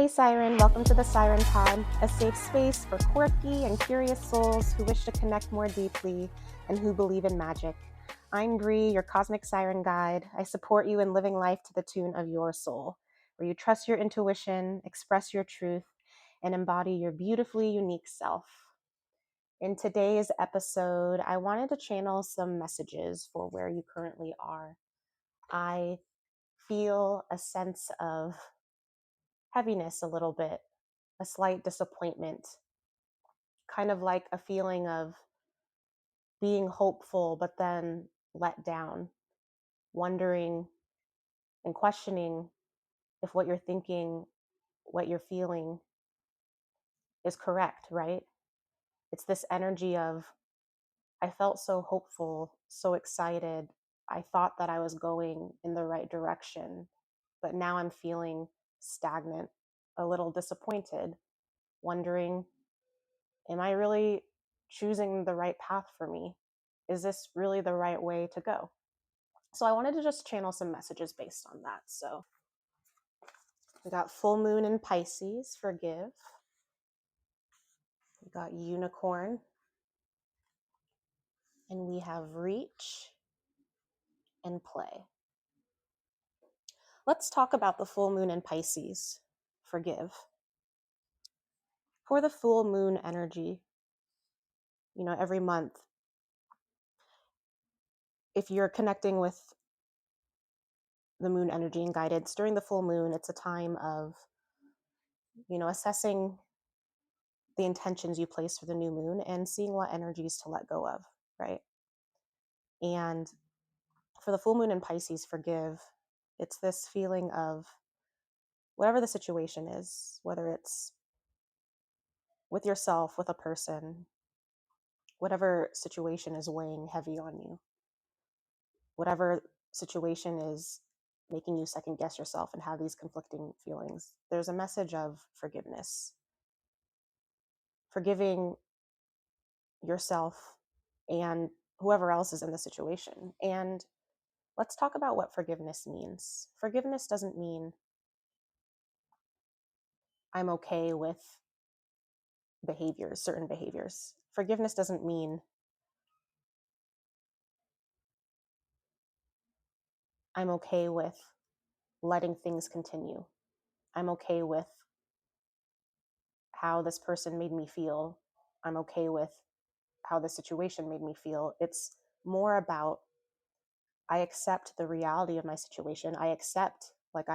Hey Siren, welcome to the Siren Pod, a safe space for quirky and curious souls who wish to connect more deeply and who believe in magic. I'm Bree, your cosmic siren guide. I support you in living life to the tune of your soul, where you trust your intuition, express your truth, and embody your beautifully unique self. In today's episode, I wanted to channel some messages for where you currently are. I feel a sense of heaviness a little bit, a slight disappointment, kind of like a feeling of being hopeful but then let down, wondering and questioning if what you're thinking, what you're feeling is correct, right? It's this energy of, I felt so hopeful, so excited. I thought that I was going in the right direction, but now I'm feeling stagnant, a little disappointed, wondering, am I really choosing the right path for me? Is this really the right way to go? So I wanted to just channel some messages based on that. So we got full moon in Pisces, forgive. We got unicorn. And we have reach and play. Let's talk about the full moon in Pisces, forgive. For the full moon energy, every month, if you're connecting with the moon energy and guidance during the full moon, it's a time of, assessing the intentions you place for the new moon and seeing what energies to let go of, right? And for the full moon in Pisces, forgive, it's this feeling of whatever the situation is, whether it's with yourself, with a person, whatever situation is weighing heavy on you, whatever situation is making you second guess yourself and have these conflicting feelings, there's a message of forgiveness, forgiving yourself and whoever else is in the situation. And let's talk about what forgiveness means. Forgiveness doesn't mean I'm okay with behaviors, certain behaviors. Forgiveness doesn't mean I'm okay with letting things continue. I'm okay with how this person made me feel. I'm okay with how the situation made me feel. It's more about, I accept the reality of my situation. I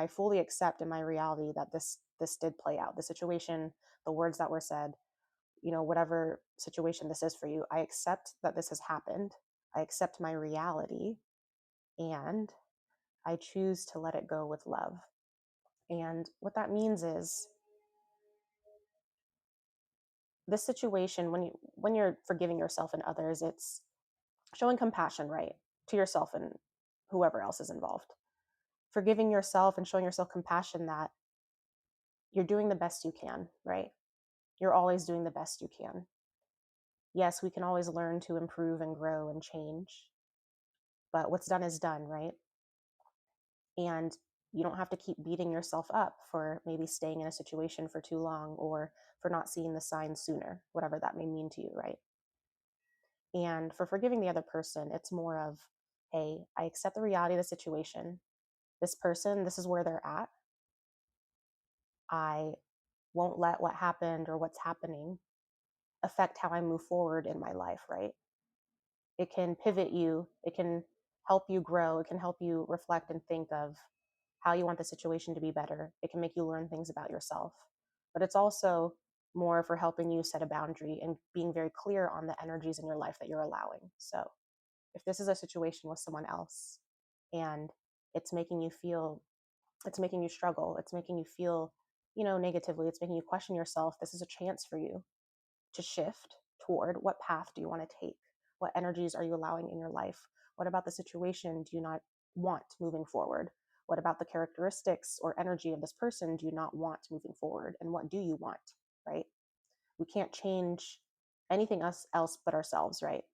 fully accept in my reality that this did play out. The situation, the words that were said, whatever situation this is for you, I accept that this has happened. I accept my reality and I choose to let it go with love. And what that means is this situation, when you're forgiving yourself and others, it's showing compassion, right, to yourself and whoever else is involved. Forgiving yourself and showing yourself compassion that you're doing the best you can, right? You're always doing the best you can. Yes, we can always learn to improve and grow and change, but what's done is done, right? And you don't have to keep beating yourself up for maybe staying in a situation for too long or for not seeing the signs sooner, whatever that may mean to you, right? And for forgiving the other person, it's more of, hey, I accept the reality of the situation. This person, this is where they're at. I won't let what happened or what's happening affect how I move forward in my life, right? It can pivot you, it can help you grow, it can help you reflect and think of how you want the situation to be better. It can make you learn things about yourself. But it's also more for helping you set a boundary and being very clear on the energies in your life that you're allowing. So if this is a situation with someone else and it's making you struggle, it's making you feel, negatively, it's making you question yourself, this is a chance for you to shift toward what path do you want to take? What energies are you allowing in your life? What about the situation do you not want moving forward? What about the characteristics or energy of this person do you not want moving forward? And what do you want, right? We can't change anything else but ourselves, right?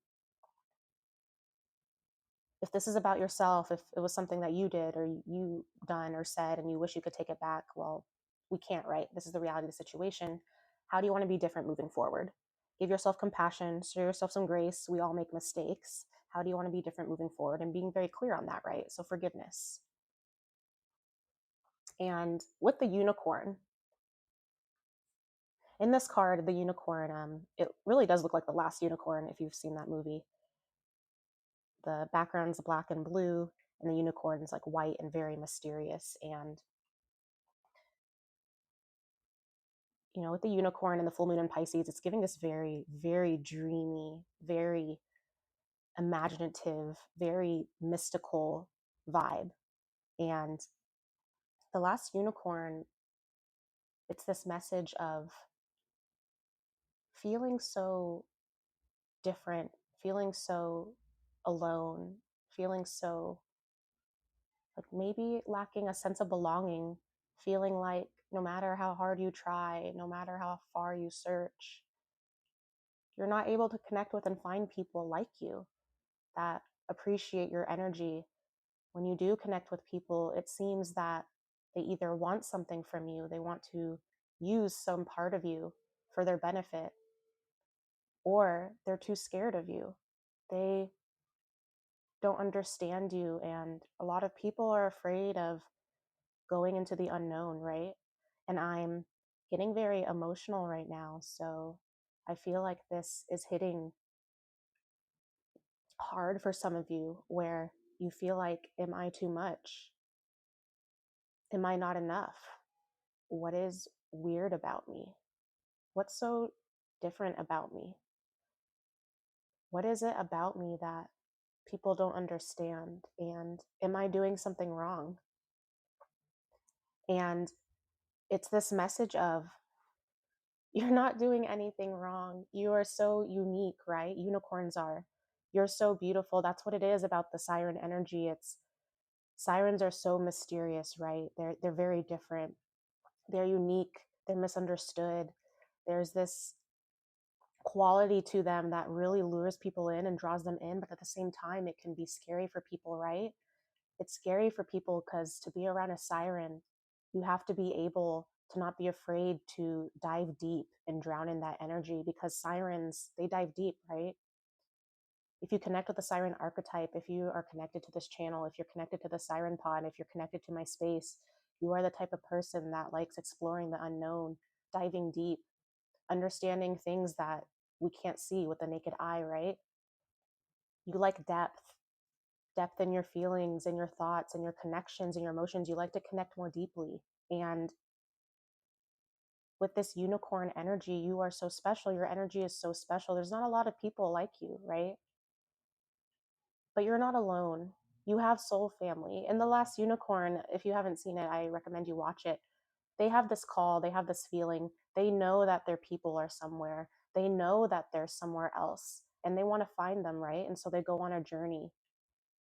If this is about yourself, if it was something that you did or you done or said and you wish you could take it back, well, we can't, right? This is the reality of the situation. How do you want to be different moving forward? Give yourself compassion, show yourself some grace. We all make mistakes. How do you want to be different moving forward? And being very clear on that, right? So forgiveness. And with the unicorn, in this card, the unicorn, it really does look like The Last Unicorn if you've seen that movie. The background's black and blue, and the unicorn's like white and very mysterious. And with the unicorn and the full moon in Pisces, it's giving this very, very dreamy, very imaginative, very mystical vibe. And the last unicorn, it's this message of feeling so different, feeling so alone, feeling so like maybe lacking a sense of belonging, feeling like no matter how hard you try, no matter how far you search, you're not able to connect with and find people like you that appreciate your energy. When you do connect with people, it seems that they either want something from you, they want to use some part of you for their benefit, or they're too scared of you. They don't understand you. And a lot of people are afraid of going into the unknown, right? And I'm getting very emotional right now. So I feel like this is hitting hard for some of you where you feel like, am I too much? Am I not enough? What is weird about me? What's so different about me? What is it about me that people don't understand? And am I doing something wrong? And it's this message of, you're not doing anything wrong. You are so unique, right? Unicorns are. You're so beautiful. That's what it is about the siren energy. It's sirens are so mysterious, right? They're very different. They're unique. They're misunderstood. There's this quality to them that really lures people in and draws them in, but at the same time it can be scary for people, right? It's scary for people because to be around a siren, you have to be able to not be afraid to dive deep and drown in that energy, because sirens, they dive deep, right? If you connect with the siren archetype, if you are connected to this channel, if you're connected to the siren pod, if you're connected to my space, you are the type of person that likes exploring the unknown, diving deep, understanding things that we can't see with the naked eye, right? You like depth in your feelings and your thoughts and your connections and your emotions. You like to connect more deeply. And with this unicorn energy, you are so special. Your energy is so special. There's not a lot of people like you, right? But you're not alone. You have soul family. In The Last Unicorn, if you haven't seen it, I recommend you watch it. They have this call, they have this feeling. They know that their people are somewhere. They know that they're somewhere else and they want to find them, right? And so they go on a journey.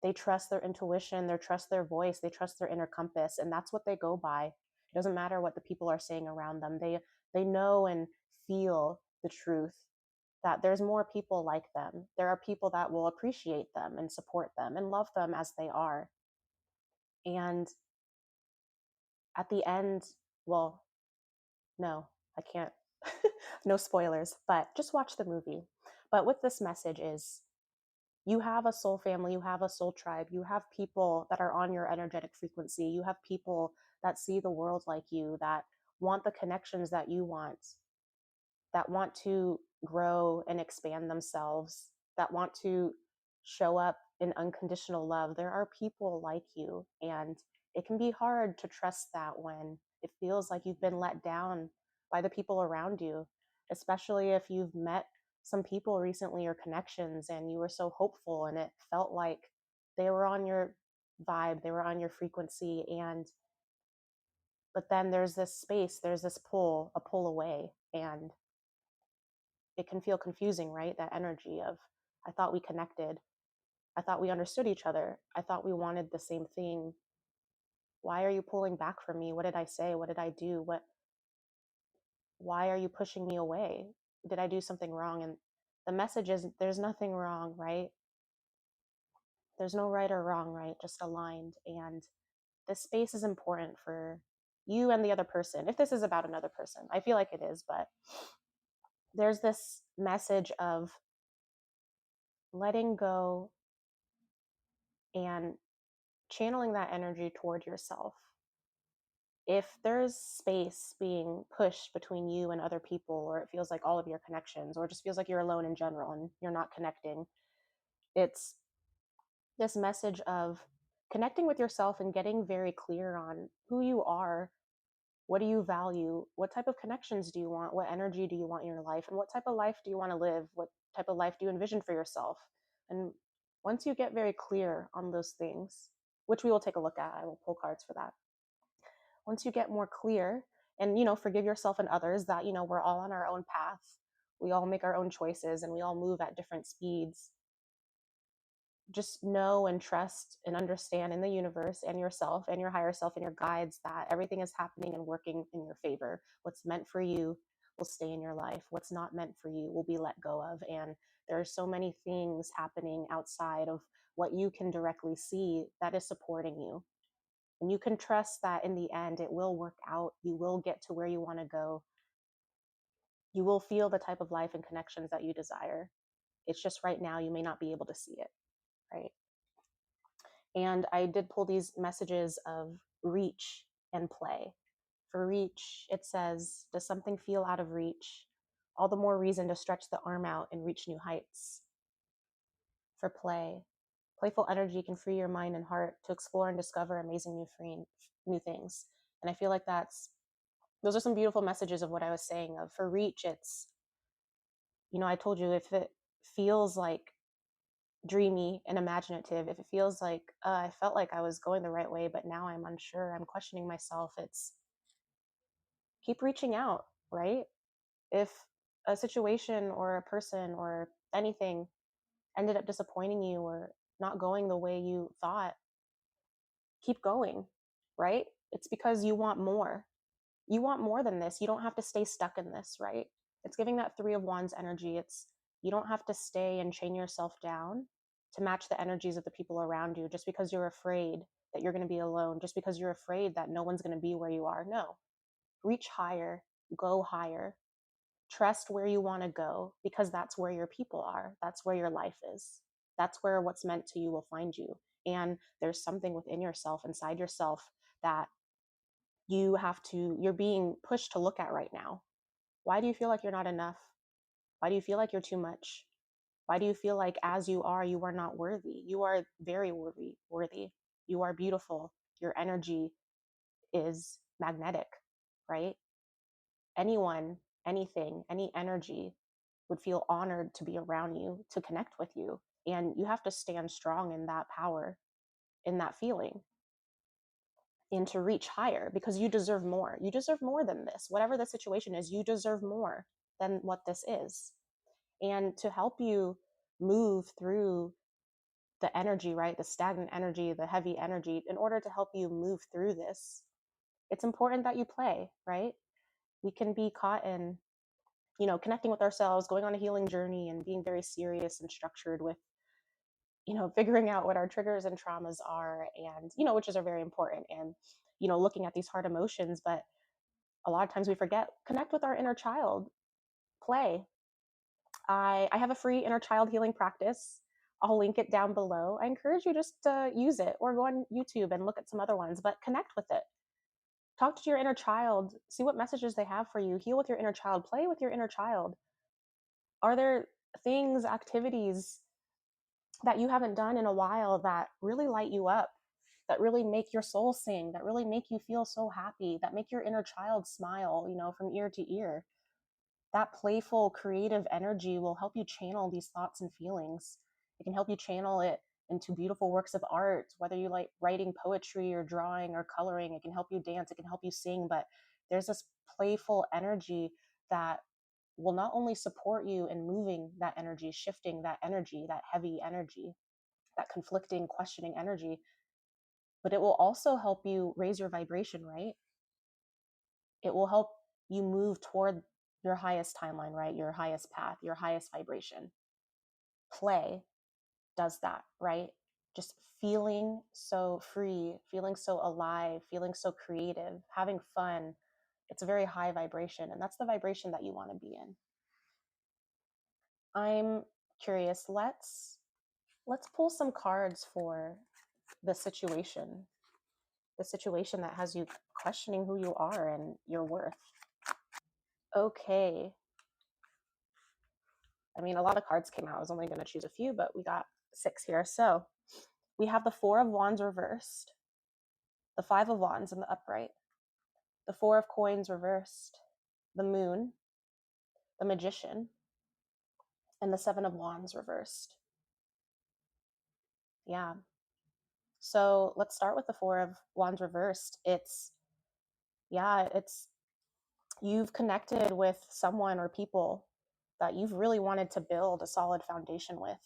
They trust their intuition, they trust their voice, they trust their inner compass, and that's what they go by. It doesn't matter what the people are saying around them. They know and feel the truth that there's more people like them. There are people that will appreciate them and support them and love them as they are. And at the end, well, no, I can't. No spoilers, but just watch the movie. But with this message is, you have a soul family, you have a soul tribe, you have people that are on your energetic frequency, you have people that see the world like you, that want the connections that you want, that want to grow and expand themselves, that want to show up in unconditional love. There are people like you, and it can be hard to trust that when it feels like you've been let down by the people around you, especially if you've met some people recently or connections and you were so hopeful and it felt like they were on your vibe, they were on your frequency, and but then there's this space, there's this pull, a pull away, and it can feel confusing, right? That energy of, I thought we connected. I thought we understood each other. I thought we wanted the same thing. Why are you pulling back from me? What did I say? What did I do? Why are you pushing me away? Did I do something wrong? And the message is, there's nothing wrong, right? There's no right or wrong, right? Just aligned. And this space is important for you and the other person, if this is about another person. I feel like it is, but there's this message of letting go and channeling that energy toward yourself. If there's space being pushed between you and other people, or it feels like all of your connections, or it just feels like you're alone in general and you're not connecting, it's this message of connecting with yourself and getting very clear on who you are. What do you value? What type of connections do you want? What energy do you want in your life? And what type of life do you want to live? What type of life do you envision for yourself? And once you get very clear on those things, which we will take a look at, I will pull cards for that. Once you get more clear and, forgive yourself and others that, we're all on our own path. We all make our own choices and we all move at different speeds. Just know and trust and understand in the universe and yourself and your higher self and your guides that everything is happening and working in your favor. What's meant for you will stay in your life. What's not meant for you will be let go of. And there are so many things happening outside of what you can directly see that is supporting you. And you can trust that in the end, it will work out. You will get to where you want to go. You will feel the type of life and connections that you desire. It's just right now, you may not be able to see it, right? And I did pull these messages of reach and play. For reach, it says, does something feel out of reach? All the more reason to stretch the arm out and reach new heights. For play, playful energy can free your mind and heart to explore and discover amazing new things. And I feel like those are some beautiful messages of what I was saying. Of for reach, it's, I told you, if it feels like dreamy and imaginative, if it feels like I felt like I was going the right way, but now I'm unsure, I'm questioning myself, it's keep reaching out, right? If a situation or a person or anything ended up disappointing you or not going the way you thought, keep going, right? It's because you want more. You want more than this. You don't have to stay stuck in this, right? It's giving that Three of Wands energy. It's, you don't have to stay and chain yourself down to match the energies of the people around you just because you're afraid that you're going to be alone, just because you're afraid that no one's going to be where you are. No, reach higher, go higher, trust where you want to go, because that's where your people are. That's where your life is. That's where what's meant to you will find you. And there's something within yourself, inside yourself, that you're being pushed to look at right now. Why do you feel like you're not enough? Why do you feel like you're too much? Why do you feel like as you are not worthy? You are very worthy. You are beautiful. Your energy is magnetic, right? Anyone, anything, any energy would feel honored to be around you, to connect with you. And you have to stand strong in that power, in that feeling, and to reach higher, because you deserve more. You deserve more than this. Whatever the situation is, you deserve more than what this is. And to help you move through the energy, right? The stagnant energy, the heavy energy, in order to help you move through this, it's important that you play, right? We can be caught in, connecting with ourselves, going on a healing journey and being very serious and structured with, figuring out what our triggers and traumas are, and, which is are very important, and, looking at these hard emotions. But a lot of times we forget, connect with our inner child, play. I have a free inner child healing practice. I'll link it down below. I encourage you just to use it, or go on YouTube and look at some other ones, but connect with it. Talk to your inner child, see what messages they have for you, heal with your inner child, play with your inner child. Are there things, activities that you haven't done in a while that really light you up, that really make your soul sing, that really make you feel so happy, that make your inner child smile, from ear to ear? That playful, creative energy will help you channel these thoughts and feelings. It can help you channel it into beautiful works of art, whether you like writing poetry or drawing or coloring. It can help you dance, it can help you sing, but there's this playful energy that will not only support you in moving that energy, shifting that energy, that heavy energy, that conflicting, questioning energy, but it will also help you raise your vibration, right? It will help you move toward your highest timeline, right? Your highest path, your highest vibration. Play does that, right? just feeling so free, feeling so alive, feeling so creative, having fun. It's a very high vibration, and that's the vibration that you want to be in. I'm curious. Let's pull some cards for the situation that has you questioning who you are and your worth. Okay. I mean, a lot of cards came out. I was only going to choose a few, but we got 6 here. So we have the Four of Wands reversed, the Five of Wands in the upright, the Four of Coins reversed, the Moon, the Magician, and the Seven of Wands reversed. Yeah. So let's start with the Four of Wands reversed. It's you've connected with someone or people that you've really wanted to build a solid foundation with.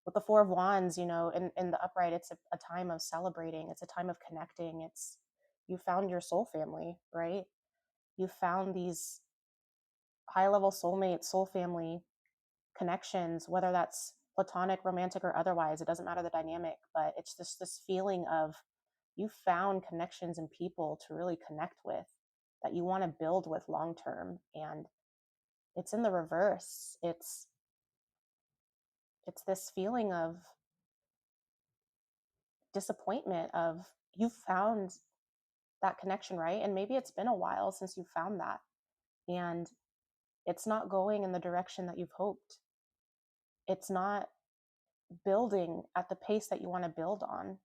With the Four of Wands, in the upright, it's a time of celebrating. It's a time of connecting. You found your soul family, right? You found these high-level soulmate, soul family connections, whether that's platonic, romantic, or otherwise. It doesn't matter the dynamic, but it's just this feeling of you found connections and people to really connect with that you want to build with long term. And it's in the reverse. It's this feeling of disappointment of you found that connection, right? And maybe it's been a while since you found that, and it's not going in the direction that you've hoped. It's not building at the pace that you want to build on,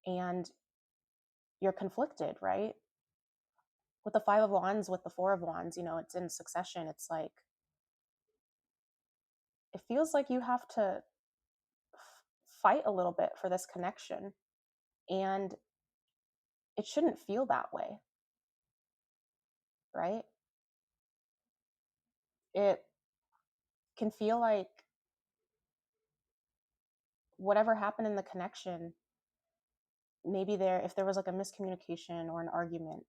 and you're conflicted, right? With the Five of Wands, with the Four of Wands, it's in succession. It's like it feels like you have to fight a little bit for this connection, and it shouldn't feel that way, right? It can feel like whatever happened in the connection, maybe if there was like a miscommunication or an argument,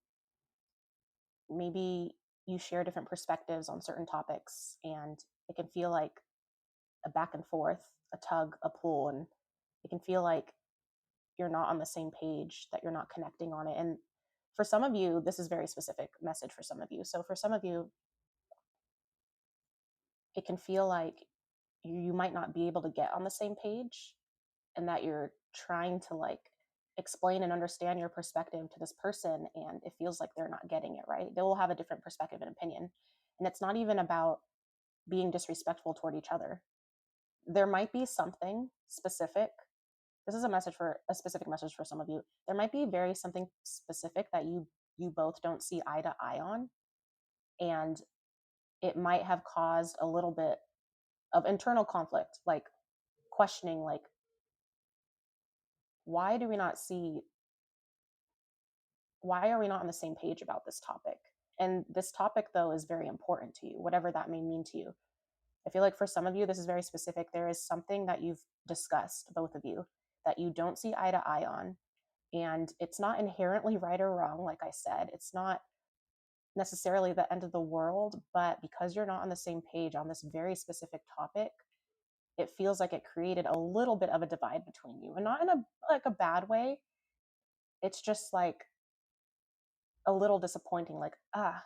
maybe you share different perspectives on certain topics, and it can feel like a back and forth, a tug, a pull, and it can feel like you're not on the same page, that you're not connecting on it. And for some of you, this is very specific message for some of you. So for some of you, it can feel like you might not be able to get on the same page, and that you're trying to like explain and understand your perspective to this person, and it feels like they're not getting it, right? They will have a different perspective and opinion, and it's not even about being disrespectful toward each other. There might be something specific. This is a specific message for some of you. There might be something specific that you both don't see eye to eye on, and it might have caused a little bit of internal conflict, like questioning, like, why are we not on the same page about this topic? And this topic, though, is very important to you, whatever that may mean to you. I feel like for some of you, this is very specific. There is something that you've discussed, both of you, that you don't see eye to eye on. And it's not inherently right or wrong. Like I said, it's not necessarily the end of the world, but because you're not on the same page on this very specific topic, it feels like it created a little bit of a divide between you, and not in a bad way. It's just like a little disappointing, like I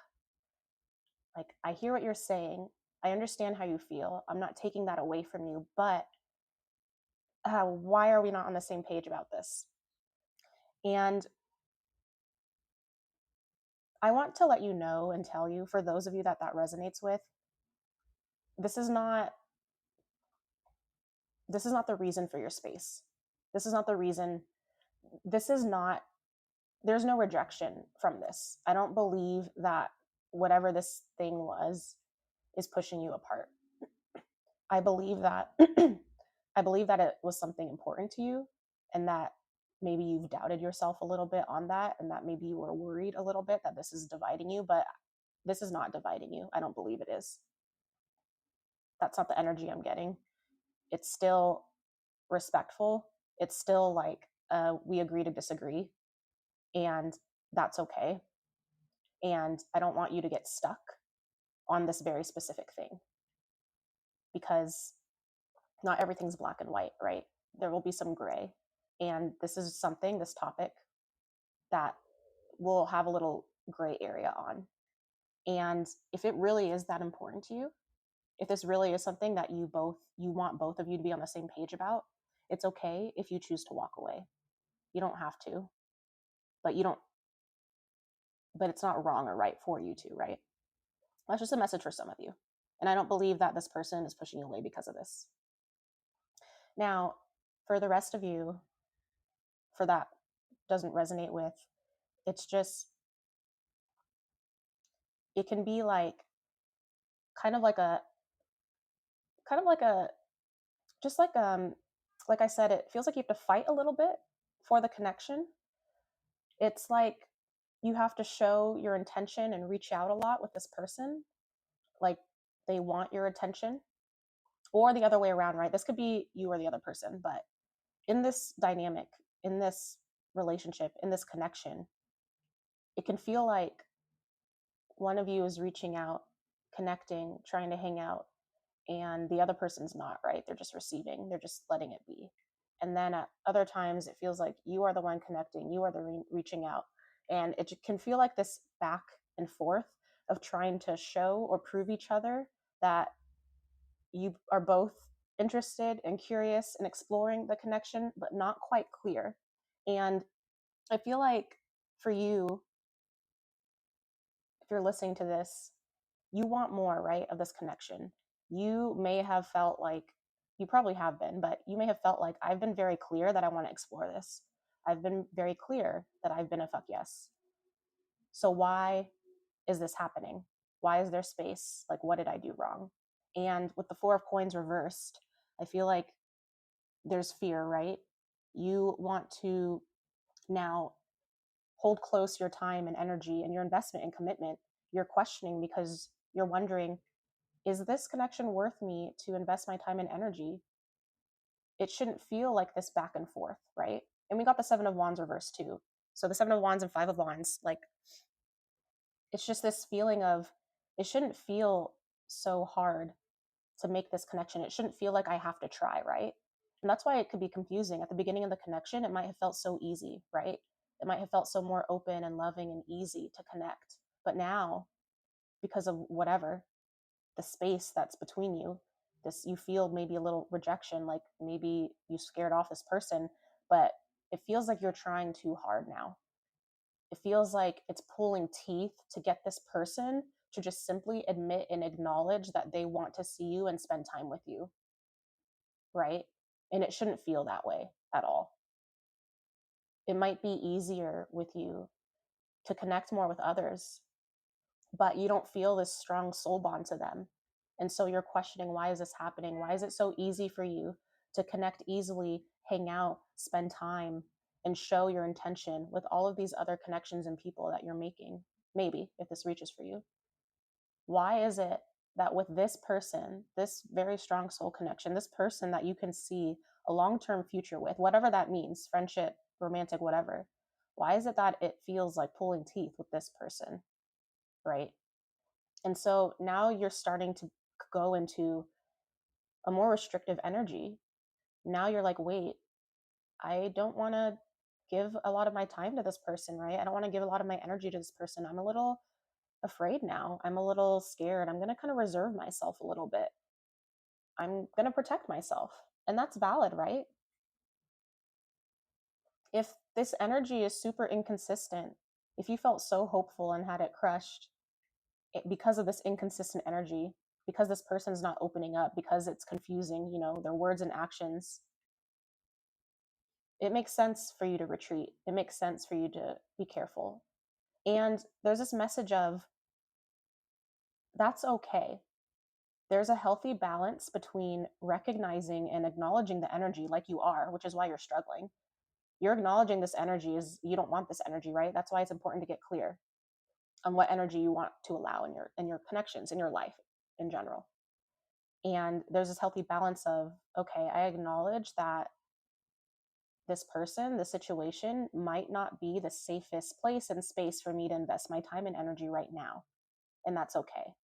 hear what you're saying, I understand how you feel, I'm not taking that away from you, but why are we not on the same page about this? And I want to let you know and tell you, for those of you that resonates with, this is not the reason for your space. This is not the reason. There's no rejection from this. I don't believe that whatever this thing was is pushing you apart. I believe that it was something important to you, and that maybe you've doubted yourself a little bit on that, and that maybe you were worried a little bit that this is dividing you, but this is not dividing you. I don't believe it is. That's not the energy I'm getting. It's still respectful. It's still like we agree to disagree, and that's okay. And I don't want you to get stuck on this very specific thing, because Not everything's black and white, right? There will be some gray. And this topic that we'll have a little gray area on. And if it really is that important to you, if this really is something that you want both of you to be on the same page about, it's okay if you choose to walk away. You don't have to, but but it's not wrong or right for you to, right? That's just a message for some of you. And I don't believe that this person is pushing you away because of this. Now, for the rest of you, for that doesn't resonate with, it's just, it can be like kind of like a just like I said, it feels like you have to fight a little bit for the connection. It's like you have to show your intention and reach out a lot with this person, like they want your attention, or the other way around, right? This could be you or the other person, but in this dynamic, in this relationship, in this connection, it can feel like one of you is reaching out, connecting, trying to hang out, and the other person's not, right? They're just receiving, they're just letting it be. And then at other times, it feels like you are the one connecting, you are the reaching out. And it can feel like this back and forth of trying to show or prove each other that you are both interested and curious and exploring the connection, but not quite clear. And I feel like for you, if you're listening to this, you want more, right, of this connection. You may have felt like, you probably have been, but you may have felt like, I've been very clear that I want to explore this. I've been very clear that I've been a fuck yes. So why is this happening? Why is there space? Like, what did I do wrong? And with the Four of Coins reversed, I feel like there's fear, right? You want to now hold close your time and energy and your investment and commitment. You're questioning because you're wondering, is this connection worth me to invest my time and energy? It shouldn't feel like this back and forth, right? And we got the Seven of Wands reversed too. So the Seven of Wands and Five of Wands, like, it's just this feeling of, it shouldn't feel so hard to make this connection. It shouldn't feel like I have to try, right? And that's why it could be confusing. At the beginning of the connection, it might have felt so easy, right? It might have felt so more open and loving and easy to connect. But now, because of whatever, the space that's between you, this, you feel maybe a little rejection, like maybe you scared off this person, but it feels like you're trying too hard now. It feels like it's pulling teeth to get this person to just simply admit and acknowledge that they want to see you and spend time with you, right? And it shouldn't feel that way at all. It might be easier with you to connect more with others, but you don't feel this strong soul bond to them. And so you're questioning, why is this happening? Why is it so easy for you to connect easily, hang out, spend time, and show your intention with all of these other connections and people that you're making? Maybe, if this reaches for you. Why is it that with this person, this very strong soul connection, this person that you can see a long-term future with, whatever that means, friendship, romantic, whatever, why is it that it feels like pulling teeth with this person, right? And so now you're starting to go into a more restrictive energy. Now you're like, wait, I don't want to give a lot of my time to this person, right? I don't want to give a lot of my energy to this person. I'm a little afraid now. I'm a little scared. I'm going to kind of reserve myself a little bit. I'm going to protect myself. And that's valid, right? If this energy is super inconsistent, if you felt so hopeful and had it crushed because of this inconsistent energy, because this person's not opening up, because it's confusing, their words and actions, it makes sense for you to retreat. It makes sense for you to be careful. And there's this message of, that's okay. There's a healthy balance between recognizing and acknowledging the energy like you are, which is why you're struggling. You're acknowledging this energy is, you don't want this energy, right? That's why it's important to get clear on what energy you want to allow in your connections, in your life in general. And there's this healthy balance of, okay, I acknowledge that this person, the situation might not be the safest place and space for me to invest my time and energy right now. And that's okay,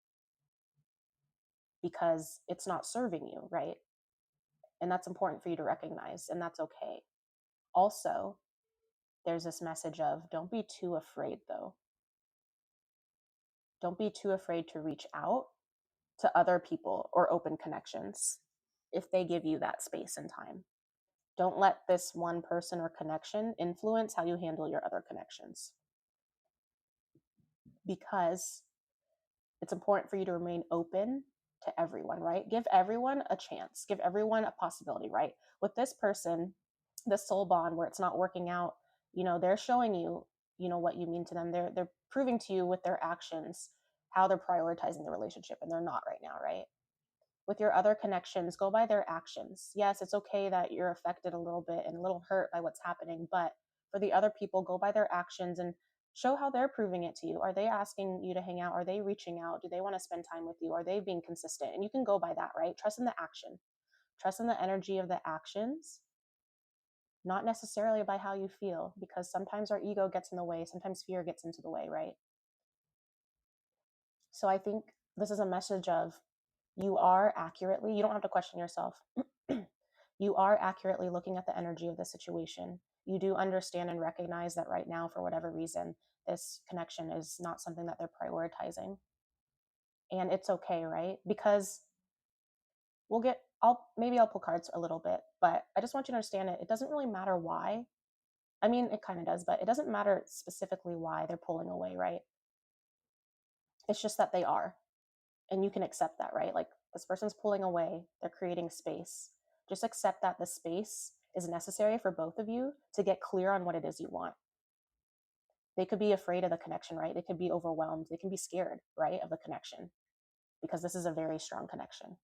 because it's not serving you, right? And that's important for you to recognize, and that's okay. Also, there's this message of don't be too afraid, though. Don't be too afraid to reach out to other people or open connections if they give you that space and time. Don't let this one person or connection influence how you handle your other connections, because it's important for you to remain open to everyone, right? Give everyone a chance, give everyone a possibility, right? With this person, this soul bond where it's not working out, they're showing you, what you mean to them. They're proving to you with their actions how they're prioritizing the relationship, and they're not right now, right? With your other connections, go by their actions. Yes, it's okay that you're affected a little bit and a little hurt by what's happening, but for the other people, go by their actions and show how they're proving it to you. Are they asking you to hang out? Are they reaching out? Do they want to spend time with you? Are they being consistent? And you can go by that, right? Trust in the action. Trust in the energy of the actions, not necessarily by how you feel, because sometimes our ego gets in the way. Sometimes fear gets into the way, right? So I think this is a message of you don't have to question yourself. You are accurately looking at the energy of the situation. You do understand and recognize that right now, for whatever reason, this connection is not something that they're prioritizing. And it's okay, right? Because I'll pull cards a little bit, but I just want you to understand it. It doesn't really matter why. I mean, it kind of does, but it doesn't matter specifically why they're pulling away, right? It's just that they are. And you can accept that, right? Like, this person's pulling away, they're creating space. Just accept that the space is necessary for both of you to get clear on what it is you want. They could be afraid of the connection, right? They could be overwhelmed. They can be scared, right, of the connection, because this is a very strong connection.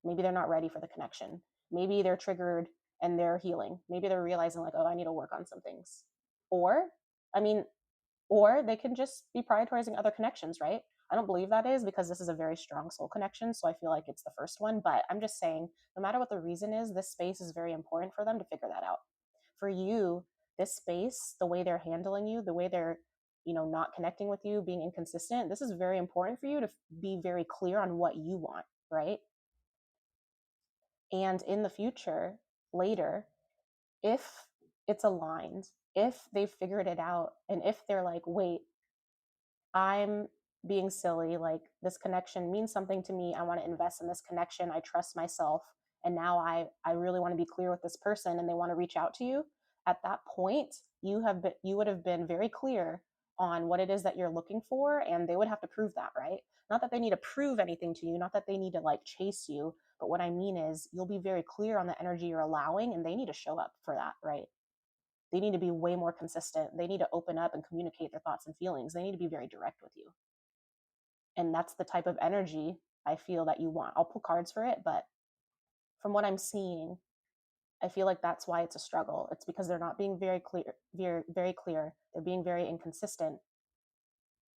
Maybe they're not ready for the connection. Maybe they're triggered and they're healing. Maybe they're realizing, like, oh, I need to work on some things. Or, I mean, or they can just be prioritizing other connections, right? I don't believe that is, because this is a very strong soul connection. So I feel like it's the first one. But I'm just saying, no matter what the reason is, this space is very important for them to figure that out. For you, this space, the way they're handling you, the way they're, not connecting with you, being inconsistent, this is very important for you to be very clear on what you want, right? And in the future, later, if it's aligned, if they've figured it out, and if they're like, wait, I'm being silly, like, this connection means something to me, I want to invest in this connection, I trust myself, and now I really want to be clear with this person, and they want to reach out to you, at that point you would have been very clear on what it is that you're looking for, and they would have to prove that, right? Not that they need to prove anything to you, not that they need to like chase you, but what I mean is you'll be very clear on the energy you're allowing, and they need to show up for that, right? They need to be way more consistent. They need to open up and communicate their thoughts and feelings. They need to be very direct with you. And that's the type of energy I feel that you want. I'll pull cards for it, but from what I'm seeing, I feel like that's why it's a struggle. It's because they're not being very clear, very, very clear. They're being very inconsistent.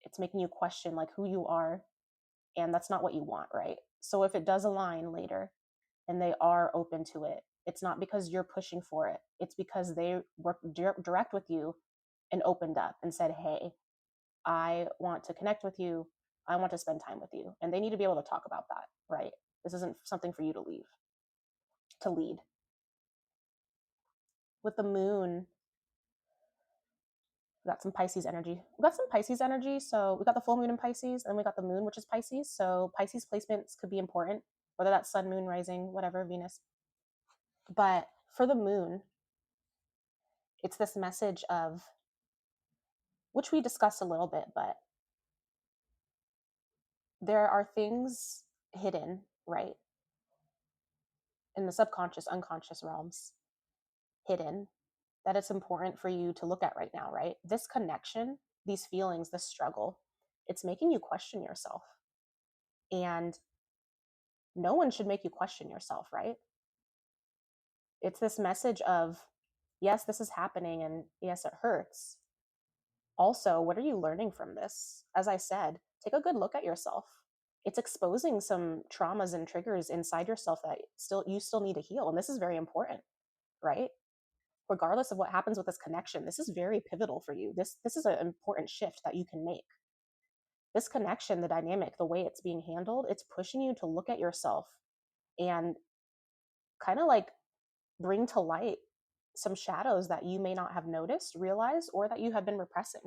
It's making you question like who you are, and that's not what you want, right? So if it does align later and they are open to it, it's not because you're pushing for it. It's because they worked direct with you and opened up and said, hey, I want to connect with you. I want to spend time with you. And they need to be able to talk about that, right? This isn't something for you to lead. With the moon, we got some Pisces energy. So we got the full moon in Pisces, and we got the moon, which is Pisces. So Pisces placements could be important, whether that's sun, moon, rising, whatever, Venus. But for the moon, it's this message of, which we discussed a little bit, but there are things hidden, right, in the subconscious, unconscious realms, hidden, that it's important for you to look at right now, right? This connection, these feelings, this struggle, it's making you question yourself. And no one should make you question yourself, right? It's this message of, yes, this is happening, and yes, it hurts. Also, what are you learning from this? As I said, take a good look at yourself. It's exposing some traumas and triggers inside yourself that you still need to heal. And this is very important, right? Regardless of what happens with this connection, this is very pivotal for you. This is an important shift that you can make. This connection, the dynamic, the way it's being handled, it's pushing you to look at yourself and kind of like bring to light some shadows that you may not have noticed, realized, or that you have been repressing.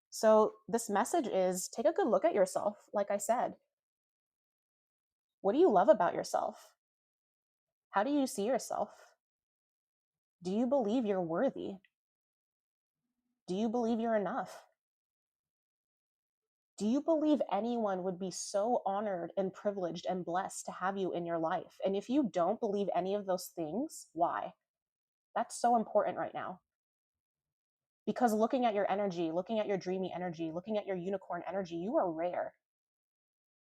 So this message is take a good look at yourself. Like I said, what do you love about yourself? How do you see yourself? Do you believe you're worthy? Do you believe you're enough? Do you believe anyone would be so honored and privileged and blessed to have you in your life? And if you don't believe any of those things, why? That's so important right now. Because looking at your energy, looking at your dreamy energy, looking at your unicorn energy, you are rare.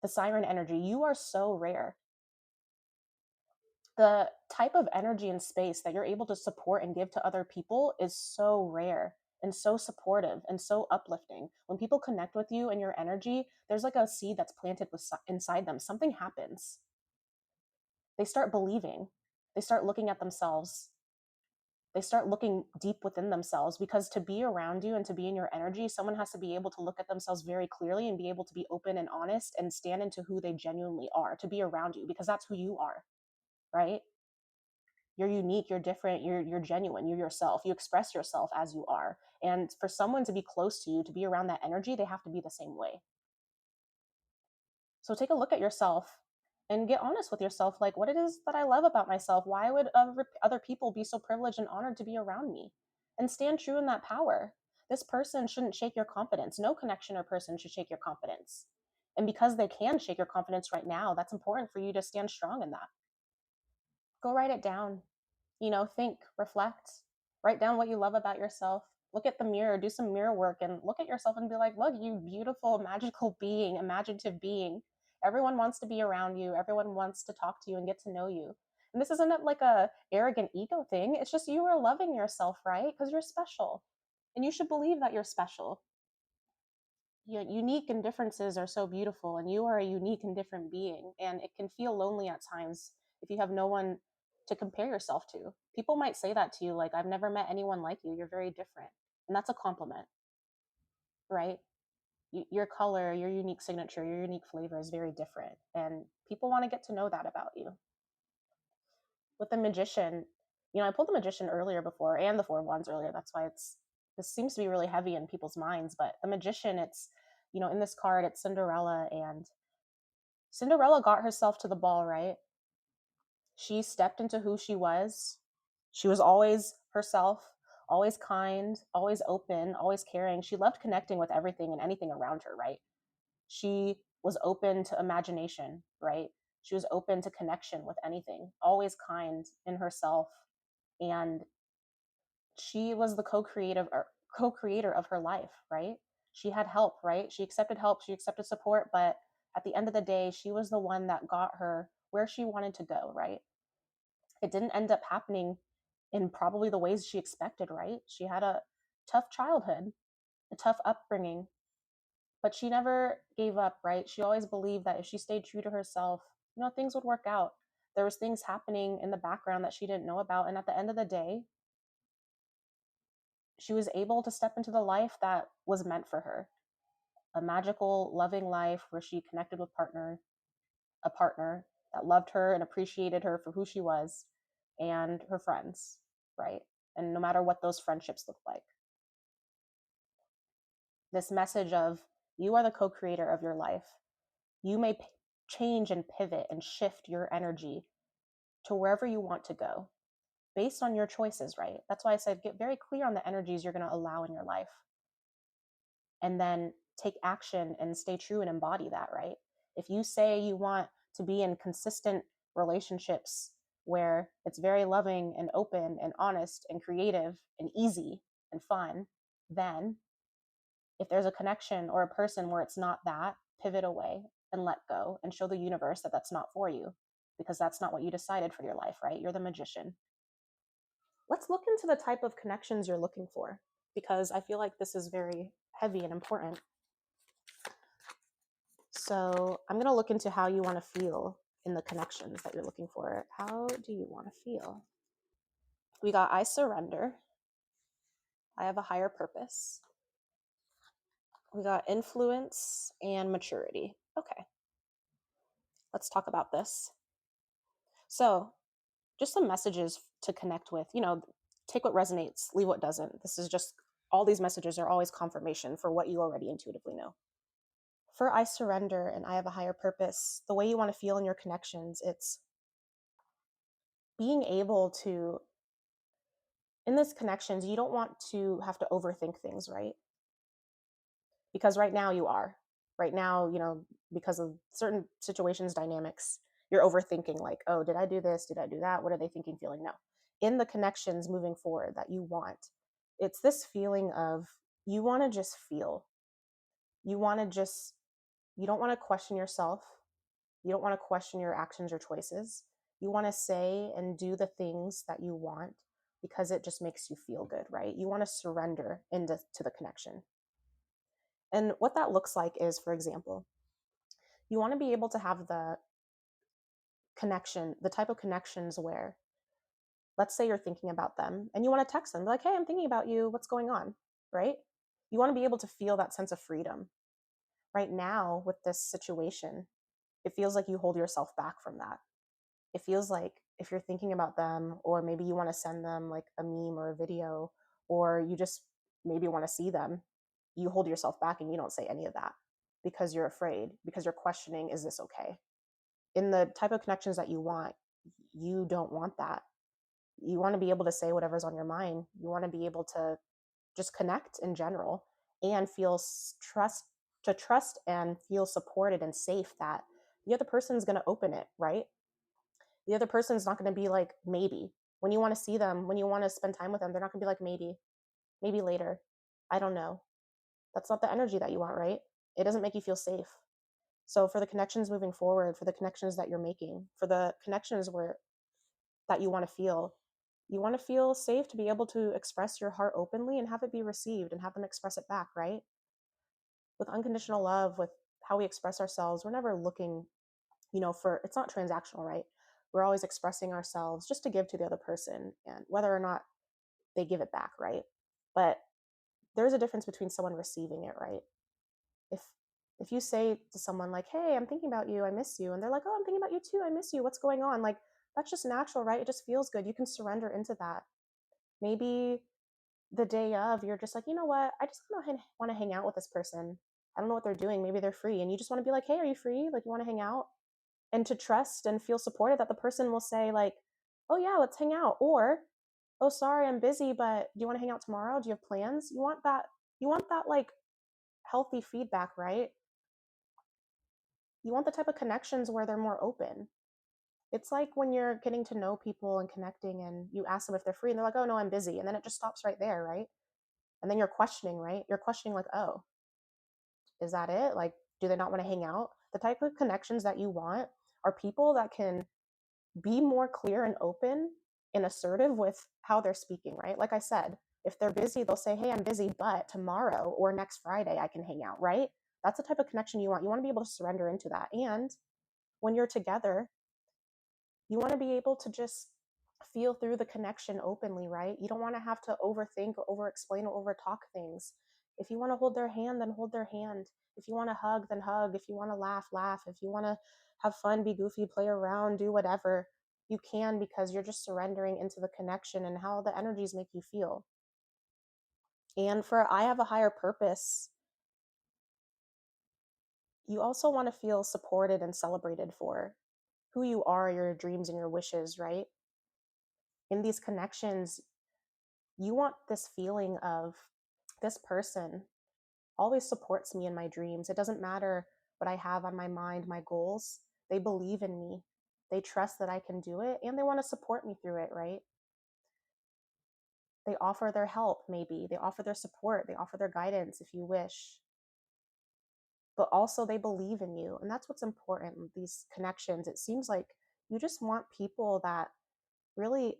The siren energy, you are so rare. The type of energy and space that you're able to support and give to other people is so rare and so supportive and so uplifting. When people connect with you and your energy, there's like a seed that's planted inside them. Something happens. They start believing. They start looking at themselves. They start looking deep within themselves, because to be around you and to be in your energy, someone has to be able to look at themselves very clearly and be able to be open and honest and stand into who they genuinely are to be around you, because that's who you are, right? You're unique, you're different, you're genuine, you're yourself. You express yourself as you are. And for someone to be close to you, to be around that energy, they have to be the same way. So take a look at yourself and get honest with yourself, like what it is that I love about myself. Why would other people be so privileged and honored to be around me? And stand true in that power. This person shouldn't shake your confidence. No connection or person should shake your confidence. And because they can shake your confidence right now, that's important for you to stand strong in that. Go write it down. Think, reflect, write down what you love about yourself. Look at the mirror, do some mirror work, and look at yourself and be like, look, you beautiful, magical being, imaginative being. Everyone wants to be around you. Everyone wants to talk to you and get to know you. And this isn't like a arrogant ego thing. It's just you are loving yourself, right? Because you're special. And you should believe that you're special. Unique and differences are so beautiful, and you are a unique and different being. And it can feel lonely at times if you have no one to compare yourself to. People might say that to you, like, I've never met anyone like you. You're very different. And that's a compliment, right? Your color, your unique signature, your unique flavor is very different. And people want to get to know that about you. With the magician, I pulled the magician earlier before, and the four of wands earlier. That's why this seems to be really heavy in people's minds. But the magician, it's, in this card, it's Cinderella, and Cinderella got herself to the ball, right? She stepped into who she was. She was always herself, always kind, always open, always caring. She loved connecting with everything and anything around her, right? She was open to imagination, right? She was open to connection with anything, always kind in herself. And she was the co-creator of her life, right? She had help, right? She accepted help, she accepted support, but at the end of the day, she was the one that got her where she wanted to go, right? It didn't end up happening in probably the ways she expected, right? She had a tough childhood, a tough upbringing, but she never gave up, right? She always believed that if she stayed true to herself, things would work out. There was things happening in the background that she didn't know about, and at the end of the day, she was able to step into the life that was meant for her. A magical, loving life where she connected with a partner that loved her and appreciated her for who she was, and her friends, right? And no matter what those friendships look like. This message of you are the co-creator of your life. You may change and pivot and shift your energy to wherever you want to go based on your choices, right? That's why I said get very clear on the energies you're going to allow in your life. And then take action and stay true and embody that, right? If you say you want to be in consistent relationships where it's very loving and open and honest and creative and easy and fun, then if there's a connection or a person where it's not that, pivot away and let go and show the universe that that's not for you, because that's not what you decided for your life, right? You're the magician. Let's look into the type of connections you're looking for, because I feel like this is very heavy and important. So I'm going to look into how you want to feel in the connections that you're looking for. How do you want to feel? We got I surrender. I have a higher purpose. We got influence and maturity. Okay. Let's talk about this. So just some messages to connect with. Take what resonates, leave what doesn't. This is just, all these messages are always confirmation for what you already intuitively know. For I surrender and I have a higher purpose, the way you want to feel in your connections, it's being able to, in this connections, you don't want to have to overthink things, right? Because right now you are. Right now, because of certain situations, dynamics, you're overthinking, like, oh, did I do this? Did I do that? What are they thinking, feeling? No. In the connections moving forward that you want, it's this feeling of, you want to just feel. You want to just, you don't want to question yourself. You don't want to question your actions or choices. You want to say and do the things that you want because it just makes you feel good, right? You want to surrender into the connection. And what that looks like is, for example, you want to be able to have the connection, the type of connections where, let's say you're thinking about them and you want to text them, like, hey, I'm thinking about you. What's going on? Right? You want to be able to feel that sense of freedom. Right now, with this situation, it feels like you hold yourself back from that. It feels like if you're thinking about them, or maybe you want to send them like a meme or a video, or you just maybe want to see them, you hold yourself back and you don't say any of that because you're afraid, because you're questioning, is this okay? In the type of connections that you want, you don't want that. You want to be able to say whatever's on your mind. You want to be able to just connect in general and feel trust and feel supported and safe that the other person's going to open it, right? The other person's not going to be like, maybe. When you want to see them, when you want to spend time with them, they're not going to be like, maybe later. I don't know. That's not the energy that you want, right? It doesn't make you feel safe. So for the connections moving forward, for the connections that you're making, for the connections that you want to feel safe to be able to express your heart openly and have it be received and have them express it back, right? With unconditional love, with how we express ourselves, we're never looking, for, it's not transactional, right? We're always expressing ourselves just to give to the other person, and whether or not they give it back, right? But there's a difference between someone receiving it, right? If if you say to someone like, hey, I'm thinking about you, I miss you, and they're like, oh, I'm thinking about you too, I miss you, what's going on? Like, that's just natural, right? It just feels good. You can surrender into that. Maybe the day of, you're just like, you know what, I just want to hang out with this person. I don't know what they're doing. Maybe they're free, and you just want to be like, hey, are you free? Like, you want to hang out? And to trust and feel supported that the person will say like, oh yeah, let's hang out. Or, oh, sorry, I'm busy, but do you want to hang out tomorrow? Do you have plans? You want that like healthy feedback, right? You want the type of connections where they're more open. It's like when you're getting to know people and connecting and you ask them if they're free and they're like, oh no, I'm busy. And then it just stops right there, right? And then you're questioning, right? You're questioning like, oh, is that it? Like, do they not want to hang out? The type of connections that you want are people that can be more clear and open and assertive with how they're speaking, right? Like I said, if they're busy, they'll say, hey, I'm busy, but tomorrow or next Friday, I can hang out, right? That's the type of connection you want. You want to be able to surrender into that. And when you're together, you want to be able to just feel through the connection openly, right? You don't want to have to overthink or over explain or over talk things. If you want to hold their hand, then hold their hand. If you want to hug, then hug. If you want to laugh, laugh. If you want to have fun, be goofy, play around, do whatever, you can, because you're just surrendering into the connection and how the energies make you feel. And for I have a higher purpose, you also want to feel supported and celebrated for who you are, your dreams and your wishes, right? In these connections, you want this feeling of, this person always supports me in my dreams. It doesn't matter what I have on my mind, my goals. They believe in me. They trust that I can do it, and they want to support me through it, right? They offer their help, maybe. They offer their support. They offer their guidance if you wish. But also they believe in you. And that's what's important with these connections. It seems like you just want people that really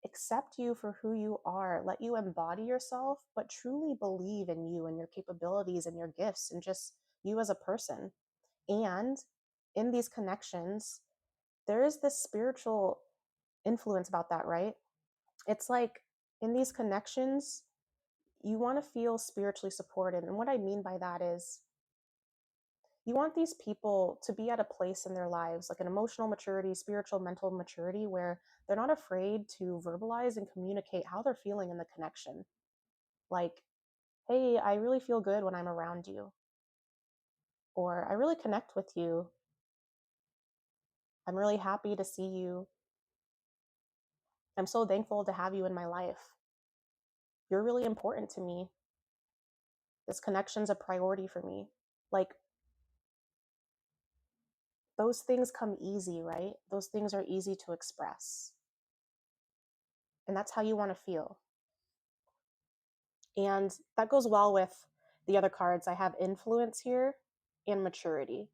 accept you for who you are, let you embody yourself, but truly believe in you and your capabilities and your gifts and just you as a person. And in these connections, there is this spiritual influence about that, right? It's like in these connections, you want to feel spiritually supported. And what I mean by that is You want these people to be at a place in their lives, like an emotional maturity, spiritual, mental maturity, where they're not afraid to verbalize and communicate how they're feeling in the connection. Like, hey, I really feel good when I'm around you. Or I really connect with you. I'm really happy to see you. I'm so thankful to have you in my life. You're really important to me. This connection's a priority for me. Like, those things come easy, right? Those things are easy to express. And that's how you want to feel. And that goes well with the other cards. I have influence here and maturity.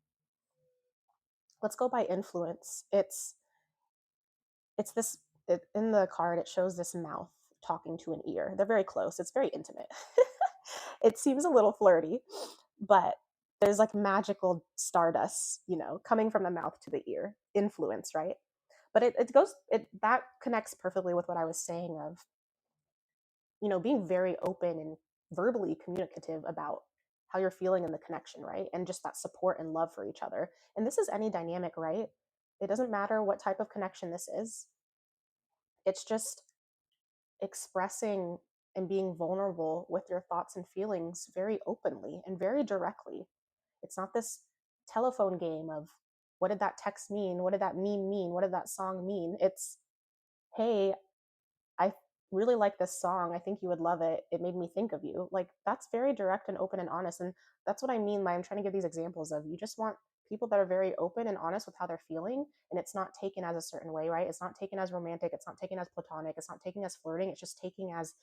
Let's go by influence. It's this in the card, it shows this mouth talking to an ear. They're very close. It's very intimate. It seems a little flirty, but there's like magical stardust, coming from the mouth to the ear. Influence, right? But that connects perfectly with what I was saying of, being very open and verbally communicative about how you're feeling in the connection, right? And just that support and love for each other. And this is any dynamic, right? It doesn't matter what type of connection this is. It's just expressing and being vulnerable with your thoughts and feelings very openly and very directly. It's not this telephone game of, what did that text mean? What did that meme mean? What did that song mean? It's, hey, I really like this song. I think you would love it. It made me think of you. Like, that's very direct and open and honest. And that's what I mean by, I'm trying to give these examples of, you just want people that are very open and honest with how they're feeling. And it's not taken as a certain way, right? It's not taken as romantic. It's not taken as platonic. It's not taken as flirting. It's just taken as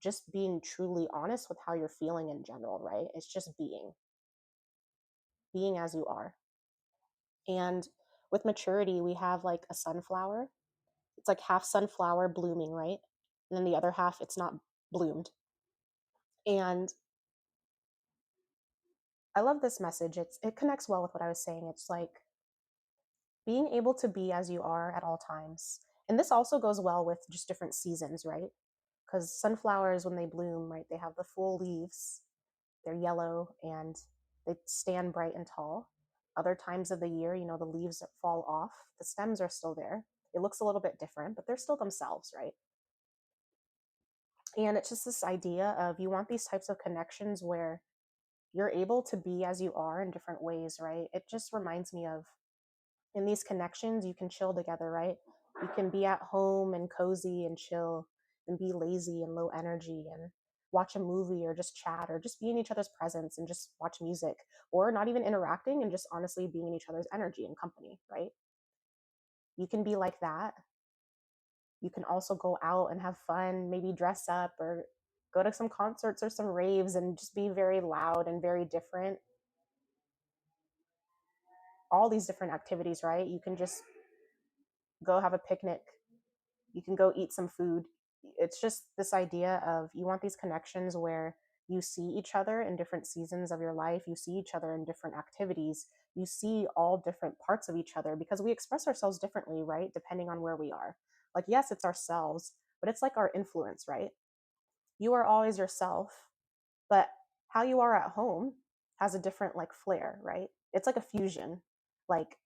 just being truly honest with how you're feeling in general, right? It's just being as you are. And with maturity, we have like a sunflower. It's like half sunflower blooming, right? And then the other half, it's not bloomed. And I love this message. It connects well with what I was saying. It's like being able to be as you are at all times. And this also goes well with just different seasons, right? Because sunflowers, when they bloom, right, they have the full leaves. They're yellow and they stand bright and tall. Other times of the year, the leaves fall off. The stems are still there. It looks a little bit different, but they're still themselves, right? And it's just this idea of, you want these types of connections where you're able to be as you are in different ways, right? It just reminds me of, in these connections, you can chill together, right? You can be at home and cozy and chill and be lazy and low energy and watch a movie or just chat or just be in each other's presence and just watch music, or not even interacting and just honestly being in each other's energy and company, right? You can be like that. You can also go out and have fun, maybe dress up or go to some concerts or some raves and just be very loud and very different. All these different activities, right? You can just go have a picnic. You can go eat some food. It's just this idea of, you want these connections where you see each other in different seasons of your life. You see each other in different activities. You see all different parts of each other, because we express ourselves differently, right? Depending on where we are. Like, yes, it's ourselves, but it's like our influence, right? You are always yourself, but how you are at home has a different like flair, right? It's like a fusion. Like,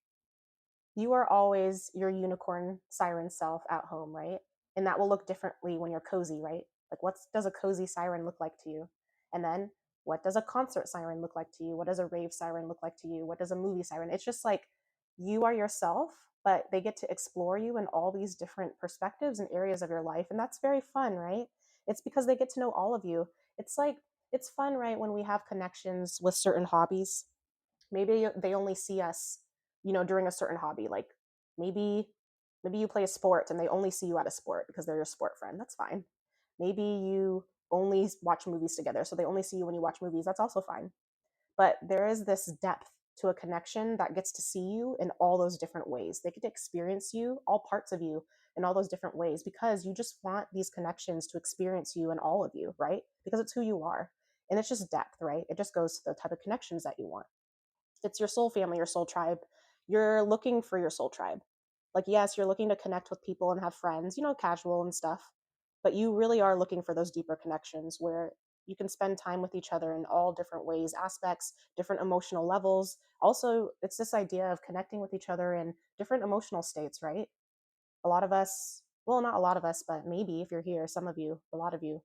you are always your unicorn siren self at home, right? And that will look differently when you're cozy, right? Like, what does a cozy siren look like to you? And then, what does a concert siren look like to you? What does a rave siren look like to you? What does a movie siren? It's just like, you are yourself, but they get to explore you in all these different perspectives and areas of your life. And that's very fun, right? It's because they get to know all of you. It's like, it's fun, right? When we have connections with certain hobbies, maybe they only see us, during a certain hobby. Like, maybe you play a sport and they only see you at a sport because they're your sport friend. That's fine. Maybe you only watch movies together, so they only see you when you watch movies. That's also fine. But there is this depth to a connection that gets to see you in all those different ways. They get to experience you, all parts of you, in all those different ways, because you just want these connections to experience you and all of you, right? Because it's who you are. And it's just depth, right? It just goes to the type of connections that you want. It's your soul family, your soul tribe. You're looking for your soul tribe. Like, yes, you're looking to connect with people and have friends, casual and stuff, but you really are looking for those deeper connections where You can spend time with each other in all different ways, aspects, different emotional levels. Also, it's this idea of connecting with each other in different emotional states, right? A lot of us, well, not a lot of us, but maybe if you're here, some of you, a lot of you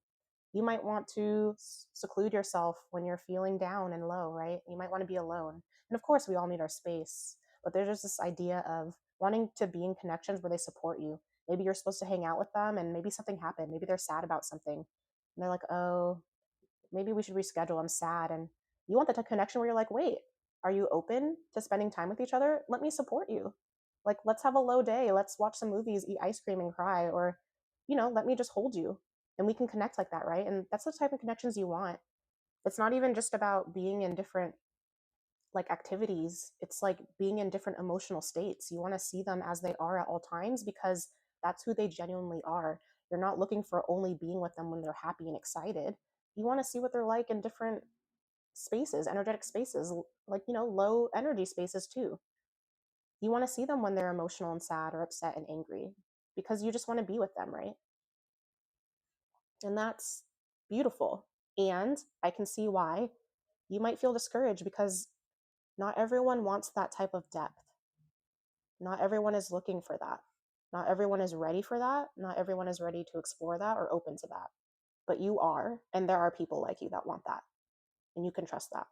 might want to seclude yourself when you're feeling down and low, right? You might want to be alone. And of course, we all need our space, but there's just this idea of wanting to be in connections where they support you. Maybe you're supposed to hang out with them and maybe something happened. Maybe they're sad about something. And they're like, oh, maybe we should reschedule. I'm sad. And you want the connection where you're like, wait, are you open to spending time with each other? Let me support you. Like, let's have a low day. Let's watch some movies, eat ice cream, and cry. Or, let me just hold you and we can connect like that, right? And that's the type of connections you want. It's not even just about being in different like activities, it's like being in different emotional states. You want to see them as they are at all times because that's who they genuinely are. You're not looking for only being with them when they're happy and excited. You want to see what they're like in different spaces, energetic spaces, like, low energy spaces too. You want to see them when they're emotional and sad or upset and angry because you just want to be with them, right? And that's beautiful. And I can see why you might feel discouraged because not everyone wants that type of depth. Not everyone is looking for that. Not everyone is ready for that. Not everyone is ready to explore that or open to that. But you are, and there are people like you that want that. And you can trust that.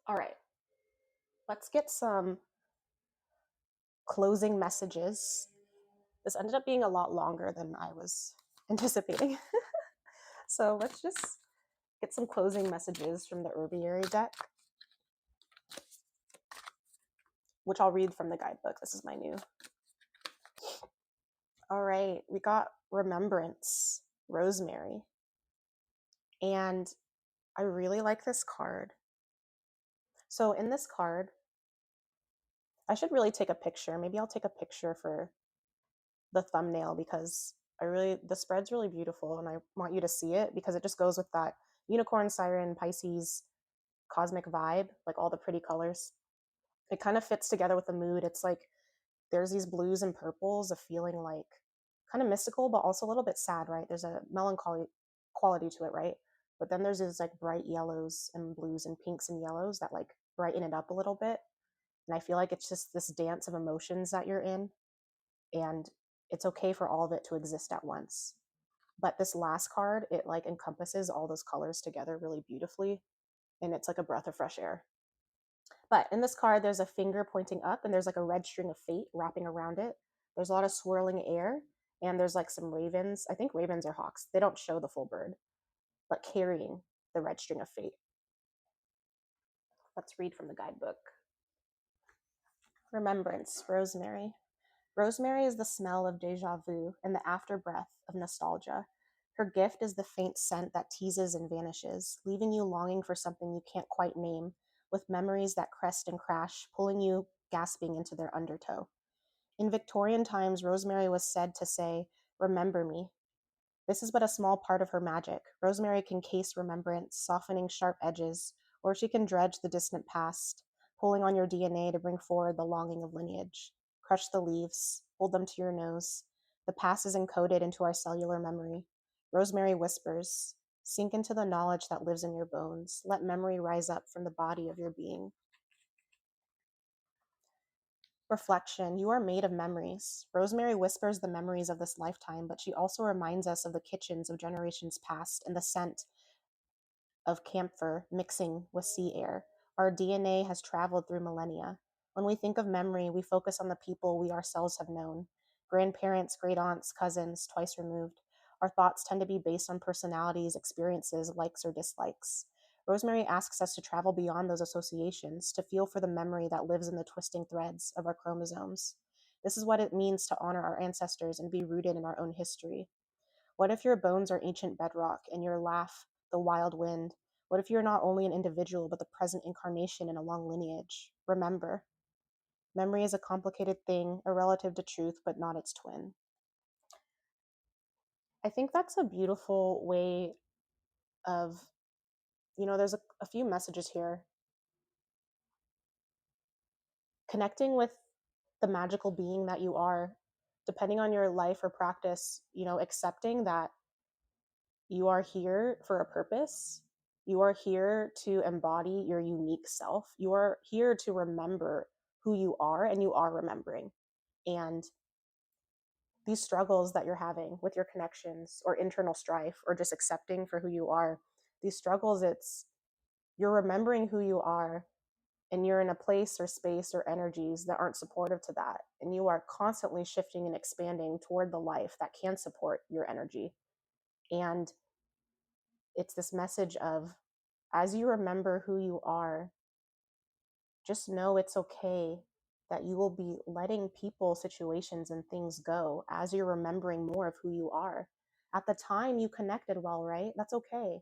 All right, let's get some closing messages. This ended up being a lot longer than I was anticipating. So let's just get some closing messages from the Herbiary deck, which I'll read from the guidebook. This is my new. All right, we got Remembrance, Rosemary. And I really like this card. So in this card, I should really take a picture. Maybe I'll take a picture for the thumbnail because the spread's really beautiful and I want you to see it because it just goes with that unicorn, siren, Pisces cosmic vibe, like all the pretty colors. It kind of fits together with the mood. It's like there's these blues and purples of feeling like kind of mystical, but also a little bit sad, right? There's a melancholy quality to it, right? But then there's these like bright yellows and blues and pinks and yellows that like brighten it up a little bit. And I feel like it's just this dance of emotions that you're in. And it's okay for all of it to exist at once. But this last card, it like encompasses all those colors together really beautifully. And it's like a breath of fresh air. But in this card, there's a finger pointing up and there's like a red string of fate wrapping around it. There's a lot of swirling air and there's like some ravens. I think ravens are hawks. They don't show the full bird, but carrying the red string of fate. Let's read from the guidebook. Remembrance, Rosemary. Rosemary is the smell of deja vu and the afterbreath of nostalgia. Her gift is the faint scent that teases and vanishes, leaving you longing for something you can't quite name, with memories that crest and crash, pulling you gasping into their undertow. In Victorian times, Rosemary was said to say, "Remember me." This is but a small part of her magic. Rosemary can case remembrance, softening sharp edges, or she can dredge the distant past, pulling on your DNA to bring forward the longing of lineage. Crush the leaves, hold them to your nose. The past is encoded into our cellular memory. Rosemary whispers, sink into the knowledge that lives in your bones. Let memory rise up from the body of your being. Reflection. You are made of memories. Rosemary whispers the memories of this lifetime, but she also reminds us of the kitchens of generations past and the scent of camphor mixing with sea air. Our DNA has traveled through millennia. When we think of memory, we focus on the people we ourselves have known: grandparents, great aunts, cousins, twice removed. Our thoughts tend to be based on personalities, experiences, likes, or dislikes. Rosemary asks us to travel beyond those associations, to feel for the memory that lives in the twisting threads of our chromosomes. This is what it means to honor our ancestors and be rooted in our own history. What if your bones are ancient bedrock and your laugh the wild wind? What if you're not only an individual, but the present incarnation in a long lineage? Remember, memory is a complicated thing, a relative to truth, but not its twin. I think that's a beautiful way of, there's a few messages here. Connecting with the magical being that you are, depending on your life or practice, accepting that You are here for a purpose. You are here to embody your unique self. You are here to remember who you are, and you are remembering. And these struggles that you're having with your connections or internal strife or just accepting for who you are, these struggles, you're remembering who you are, and you're in a place or space or energies that aren't supportive to that. And you are constantly shifting and expanding toward the life that can support your energy. And it's this message of, as you remember who you are, just know it's okay that you will be letting people, situations, and things go as you're remembering more of who you are. At the time, you connected well, right? That's okay.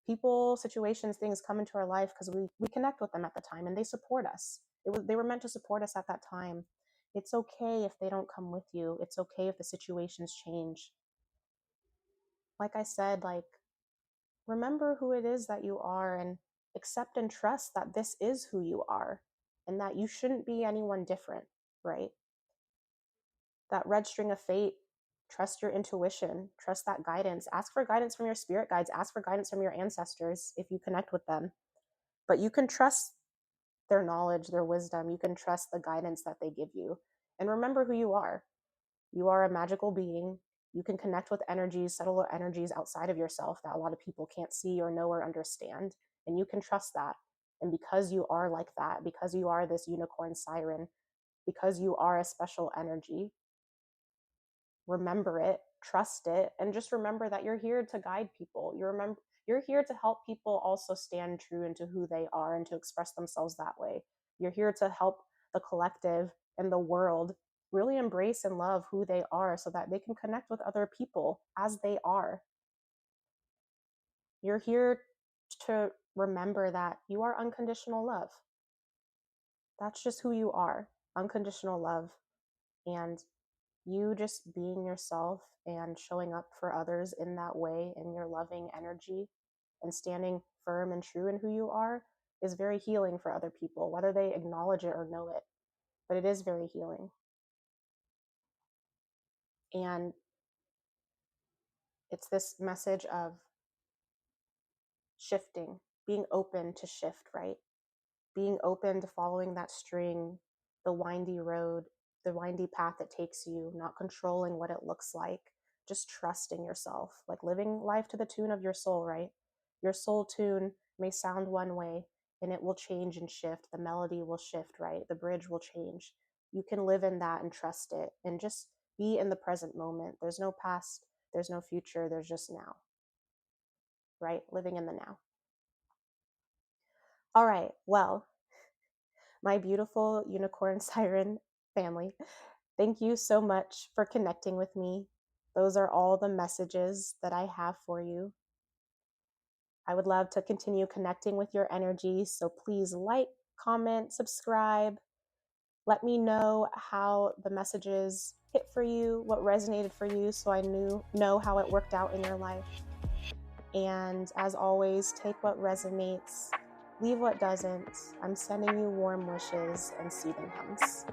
People, situations, things come into our life because we connect with them at the time, and they support us. They were meant to support us at that time. It's okay if they don't come with you. It's okay if the situations change. Like I said, remember who it is that you are, and accept and trust that this is who you are, and that you shouldn't be anyone different, right? That red string of fate, trust your intuition, trust that guidance. Ask for guidance from your spirit guides, ask for guidance from your ancestors if you connect with them. But you can trust their knowledge, their wisdom. You can trust the guidance that they give you. And remember who you are. You are a magical being. You can connect with energies, subtle energies outside of yourself that a lot of people can't see or know or understand. And you can trust that. And because you are like that, because you are this unicorn siren, because you are a special energy, remember it, trust it, and just remember that you're here to guide people. You're here to help people also stand true into who they are and to express themselves that way. You're here to help the collective and the world really embrace and love who they are so that they can connect with other people as they are. You're here to remember that you are unconditional love. That's just who you are, unconditional love. And you just being yourself and showing up for others in that way, in your loving energy, and standing firm and true in who you are, is very healing for other people, whether they acknowledge it or know it. But it is very healing. And it's this message of shifting, being open to shift, right? Being open to following that string, the windy road, the windy path that takes you, not controlling what it looks like, just trusting yourself, like living life to the tune of your soul, right? Your soul tune may sound one way, and it will change and shift. The melody will shift, right? The bridge will change. You can live in that and trust it and just be in the present moment. There's no past, there's no future, there's just now, right? Living in the now. All right, well, my beautiful unicorn siren family, thank you so much for connecting with me. Those are all the messages that I have for you. I would love to continue connecting with your energy, so please like, comment, subscribe. Let me know how the messages hit for you, what resonated for you, so I know how it worked out in your life. And as always, take what resonates, leave what doesn't. I'm sending you warm wishes and soothing hugs.